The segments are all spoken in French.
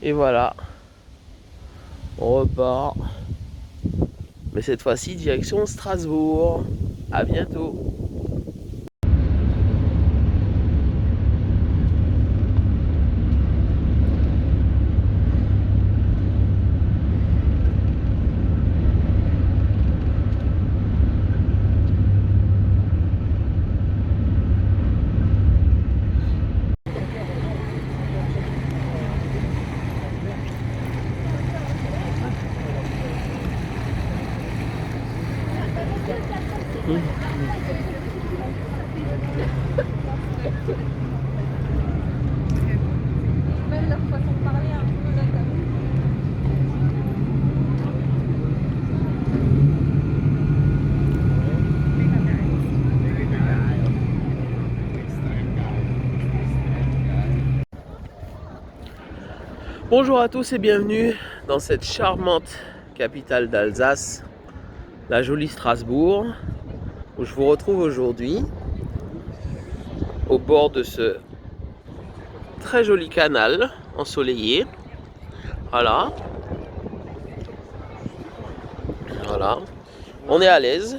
Et voilà, on repart. Mais cette fois-ci, direction Strasbourg. À bientôt. Même leur façon de parler un peu là. Bonjour à tous et bienvenue dans cette charmante capitale d'Alsace, la jolie Strasbourg, où je vous retrouve aujourd'hui au bord de ce très joli canal ensoleillé. Voilà. Voilà. On est à l'aise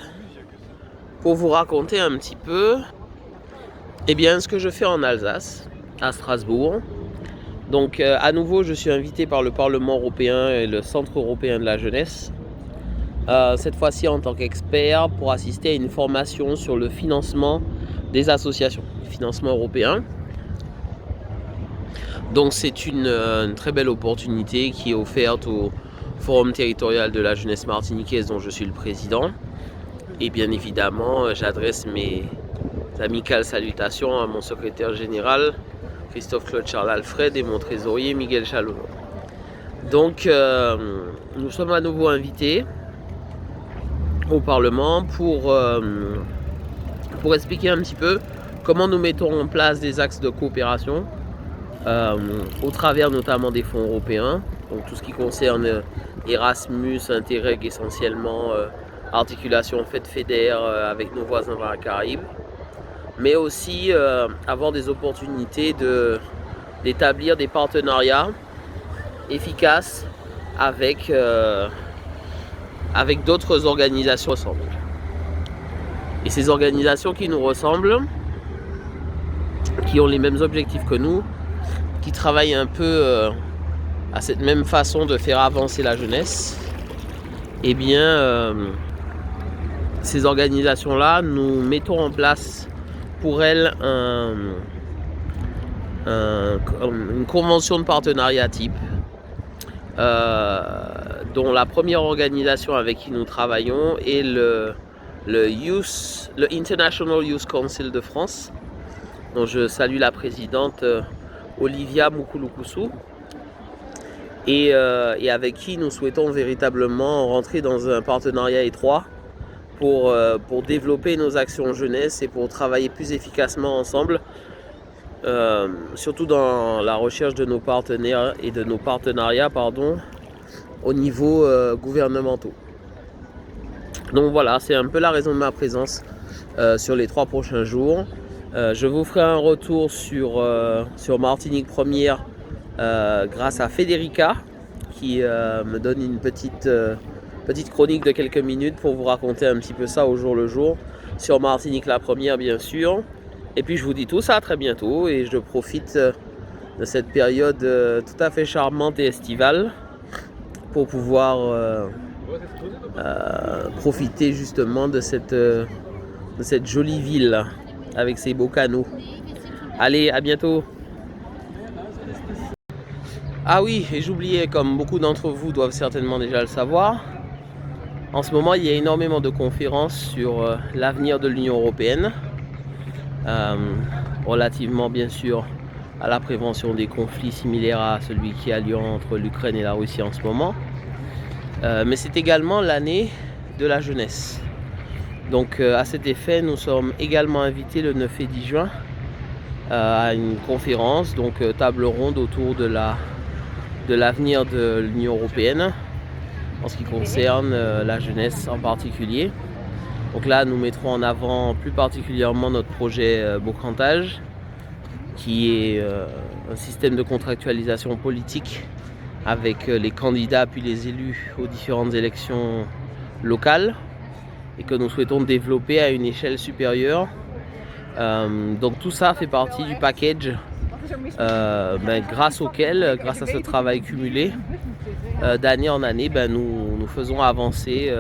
pour vous raconter un petit peu ce que je fais en Alsace, à Strasbourg. Donc à nouveau, je suis invité par le Parlement européen et le Centre européen de la jeunesse. Cette fois-ci en tant qu'expert pour assister à une formation sur le financement des associations, financement européen. Donc c'est une très belle opportunité qui est offerte au Forum territorial de la jeunesse martiniquaise dont je suis le président. Et bien évidemment, j'adresse mes amicales salutations à mon secrétaire général, Christophe Claude Charles Alfred, et mon trésorier, Miguel Chalonneau. Donc, nous sommes à nouveau invités au Parlement pour expliquer un petit peu comment nous mettons en place des axes de coopération au travers notamment des fonds européens. Donc, tout ce qui concerne Erasmus, Interreg essentiellement, articulation FED-FEDER avec nos voisins dans la Caraïbe, mais aussi avoir des opportunités d'établir des partenariats efficaces avec d'autres organisations ressemblent. Et ces organisations qui nous ressemblent, qui ont les mêmes objectifs que nous, qui travaillent un peu à cette même façon de faire avancer la jeunesse, eh bien, ces organisations-là, nous mettons en place pour elles une convention de partenariat type, dont la première organisation avec qui nous travaillons est le International Youth Council de France, dont je salue la présidente Olivia Mukulukusu, et avec qui nous souhaitons véritablement rentrer dans un partenariat étroit pour développer nos actions jeunesse et pour travailler plus efficacement ensemble, surtout dans la recherche de nos partenaires et de nos partenariats au niveau gouvernementaux. Donc voilà, c'est un peu la raison de ma présence sur les 3 prochains jours. Je vous ferai un retour sur Martinique Première grâce à Federica qui me donne une petite chronique de quelques minutes pour vous raconter un petit peu ça au jour le jour sur Martinique la Première, bien sûr. Et puis je vous dis tout ça à très bientôt et je profite de cette période tout à fait charmante et estivale pour pouvoir profiter justement de cette jolie ville avec ses beaux canaux. Allez, à bientôt. Ah oui, et j'oubliais, comme beaucoup d'entre vous doivent certainement déjà le savoir, en ce moment il y a énormément de conférences sur l'avenir de l'Union européenne, relativement bien sûr à la prévention des conflits similaires à celui qui a lieu entre l'Ukraine et la Russie en ce moment. Mais c'est également l'année de la jeunesse. Donc à cet effet, nous sommes également invités le 9 et 10 juin à une conférence, donc table ronde autour de l'avenir de l'Union européenne en ce qui concerne la jeunesse en particulier. Donc là, nous mettrons en avant plus particulièrement notre projet Beau Grand Âge, qui est un système de contractualisation politique avec les candidats puis les élus aux différentes élections locales et que nous souhaitons développer à une échelle supérieure. Donc tout ça fait partie du package grâce à ce travail cumulé, d'année en année, nous faisons avancer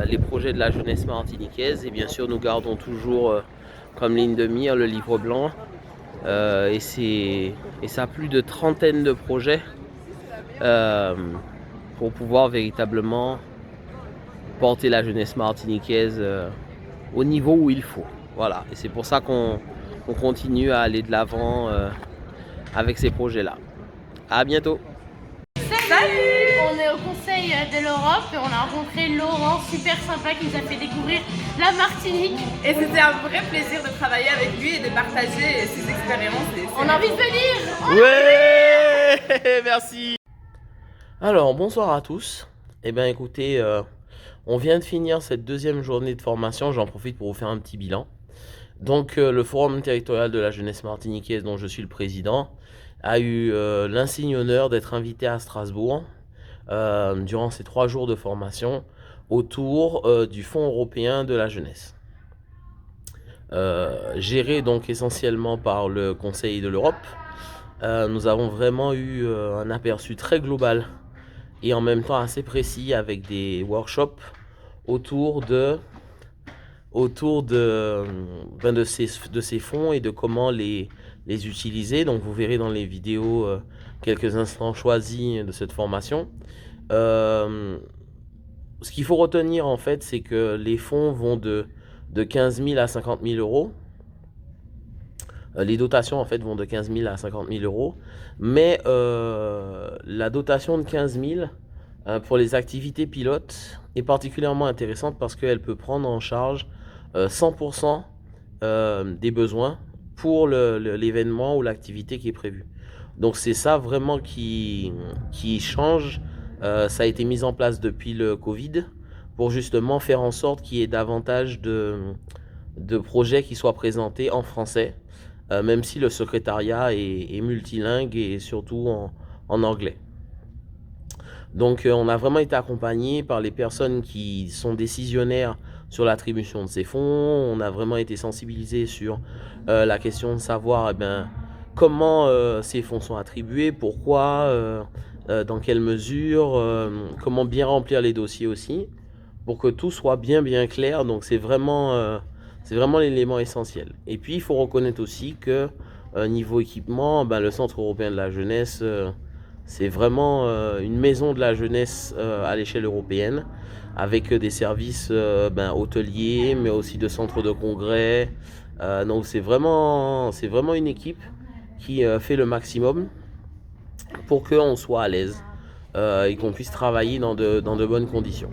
les projets de la jeunesse martiniquaise et bien sûr nous gardons toujours comme ligne de mire le livre blanc et ça a plus de trentaine de projets pour pouvoir véritablement porter la jeunesse martiniquaise au niveau où il faut. Voilà, et c'est pour ça qu'on continue à aller de l'avant avec ces projets-là. À bientôt. Salut! On est au Conseil de l'Europe et on a rencontré Laurent, super sympa, qui nous a fait découvrir la Martinique. Et c'était un vrai plaisir de travailler avec lui et de partager ses expériences. On a envie de venir! Ouais. Merci. Alors, bonsoir à tous. Eh bien, écoutez, on vient de finir cette deuxième journée de formation. J'en profite pour vous faire un petit bilan. Donc, le Forum territorial de la jeunesse martiniquaise, dont je suis le président, a eu l'insigne honneur d'être invité à Strasbourg durant ces 3 jours de formation autour du Fonds européen de la jeunesse. Géré donc essentiellement par le Conseil de l'Europe, nous avons vraiment eu un aperçu très global et en même temps assez précis avec des workshops autour de ces fonds et de comment les utiliser. Donc vous verrez dans les vidéos quelques instants choisis de cette formation. Ce qu'il faut retenir en fait, c'est que les fonds vont de 15 000 à 50 000 euros. Les dotations en fait vont de 15 000 à 50 000 euros. Mais la dotation de 15 000 pour les activités pilotes est particulièrement intéressante parce qu'elle peut prendre en charge 100% des besoins pour l'événement ou l'activité qui est prévue. Donc c'est ça vraiment qui change. Ça a été mis en place depuis le Covid pour justement faire en sorte qu'il y ait davantage de projets qui soient présentés en français, même si le secrétariat est multilingue et surtout en anglais. Donc on a vraiment été accompagné par les personnes qui sont décisionnaires sur l'attribution de ces fonds. On a vraiment été sensibilisé sur la question de savoir comment ces fonds sont attribués, pourquoi, dans quelle mesure, comment bien remplir les dossiers aussi, pour que tout soit bien clair. Donc c'est vraiment l'élément essentiel. Et puis il faut reconnaître aussi que niveau équipement, le Centre européen de la jeunesse, c'est vraiment une maison de la jeunesse à l'échelle européenne, avec des services hôteliers, mais aussi de centres de congrès. Donc c'est vraiment une équipe qui fait le maximum pour qu'on soit à l'aise et qu'on puisse travailler dans de bonnes conditions.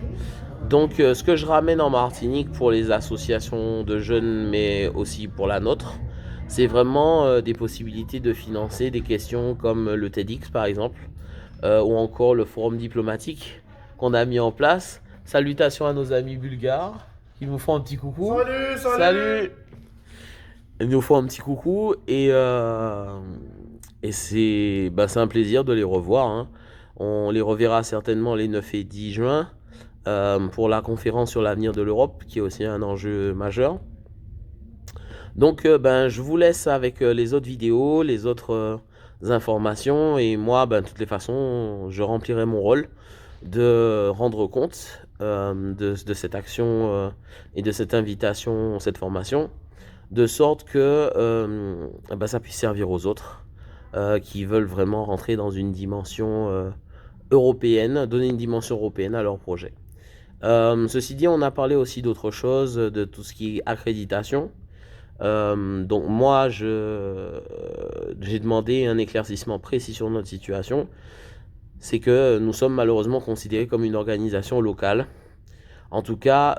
Donc ce que je ramène en Martinique pour les associations de jeunes, mais aussi pour la nôtre, c'est vraiment des possibilités de financer des questions comme le TEDx par exemple, ou encore le forum diplomatique qu'on a mis en place. Salutations à nos amis bulgares qui nous font un petit coucou. Salut. Ils nous font un petit coucou et c'est un plaisir de les revoir, hein. On les reverra certainement les 9 et 10 juin pour la conférence sur l'avenir de l'Europe, qui est aussi un enjeu majeur. Donc je vous laisse avec les autres vidéos, les autres informations, et moi de toutes les façons je remplirai mon rôle de rendre compte de cette action et de cette invitation, cette formation, de sorte que ça puisse servir aux autres qui veulent vraiment rentrer dans une dimension européenne, donner une dimension européenne à leur projet. Ceci dit, on a parlé aussi d'autres choses, de tout ce qui est accréditation. Donc moi, j'ai demandé un éclaircissement précis sur notre situation. C'est que nous sommes malheureusement considérés comme une organisation locale. En tout cas,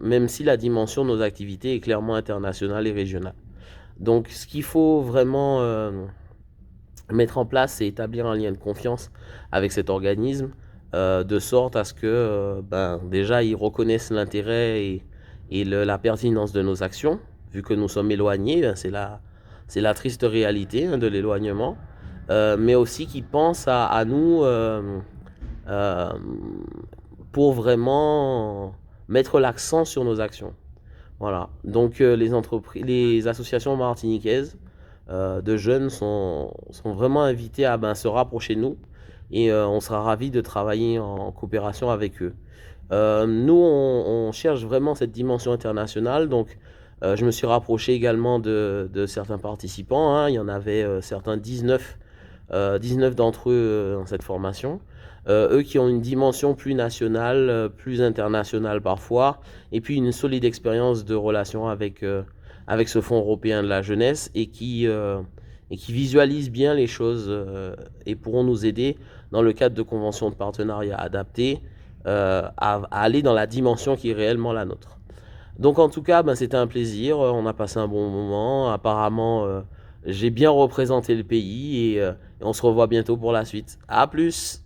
même si la dimension de nos activités est clairement internationale et régionale. Donc ce qu'il faut vraiment mettre en place, c'est établir un lien de confiance avec cet organisme, de sorte à ce que déjà ils reconnaissent l'intérêt et la pertinence de nos actions. Vu que nous sommes éloignés, c'est c'est la triste réalité de l'éloignement, mais aussi qui pensent à nous euh, pour vraiment mettre l'accent sur nos actions. Voilà. Donc les associations martiniquaises de jeunes sont vraiment invités à se rapprocher de nous et on sera ravis de travailler en coopération avec eux. Nous, on cherche vraiment cette dimension internationale, donc je me suis rapproché également de certains participants, hein. Il y en avait certains 19 d'entre eux dans cette formation. Eux qui ont une dimension plus nationale, plus internationale parfois, et puis une solide expérience de relation avec ce Fonds européen de la jeunesse et qui visualisent bien les choses et pourront nous aider dans le cadre de conventions de partenariat adaptées à aller dans la dimension qui est réellement la nôtre. Donc en tout cas, c'était un plaisir, on a passé un bon moment, apparemment j'ai bien représenté le pays et on se revoit bientôt pour la suite. À plus!